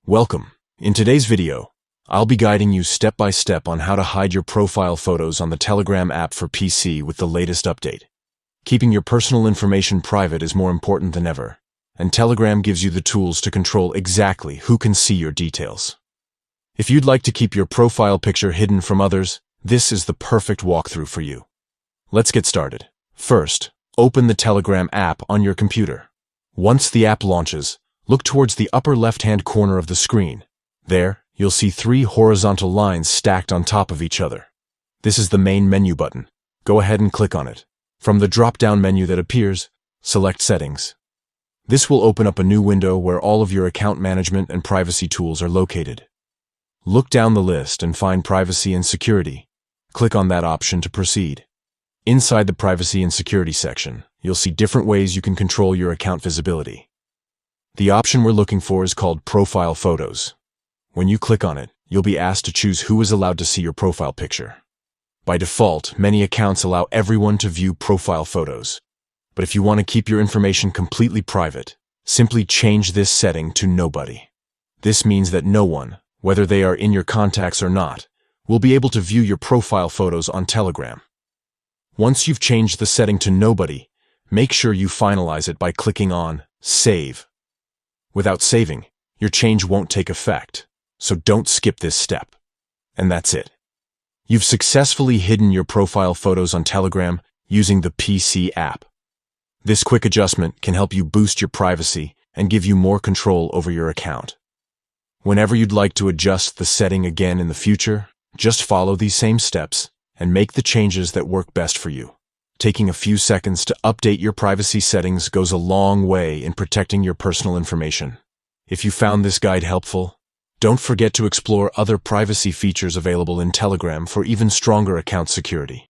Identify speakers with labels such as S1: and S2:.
S1: Welcome. In today's video, I'll be guiding you step by step on how to hide your profile photos on the Telegram app for PC with the latest update. Keeping your personal information private is more important than ever, and Telegram gives you the tools to control exactly who can see your details. If you'd like to keep your profile picture hidden from others, this is the perfect walkthrough for you. Let's get started. First, open the Telegram app on your computer. Once the app launches, look towards the upper left-hand corner of the screen. There, you'll see 3 horizontal lines stacked on top of each other. This is the main menu button. Go ahead and click on it. From the drop-down menu that appears, select Settings. This will open up a new window where all of your account management and privacy tools are located. Look down the list and find Privacy and Security. Click on that option to proceed. Inside the Privacy and Security section, you'll see different ways you can control your account visibility. The option we're looking for is called Profile Photos. When you click on it, you'll be asked to choose who is allowed to see your profile picture. By default, many accounts allow everyone to view profile photos. But if you want to keep your information completely private, simply change this setting to Nobody. This means that no one, whether they are in your contacts or not, will be able to view your profile photos on Telegram. Once you've changed the setting to Nobody, make sure you finalize it by clicking on Save. Without saving, your change won't take effect, so don't skip this step. And that's it. You've successfully hidden your profile photos on Telegram using the PC app. This quick adjustment can help you boost your privacy and give you more control over your account. Whenever you'd like to adjust the setting again in the future, just follow these same steps and make the changes that work best for you. Taking a few seconds to update your privacy settings goes a long way in protecting your personal information. If you found this guide helpful, don't forget to explore other privacy features available in Telegram for even stronger account security.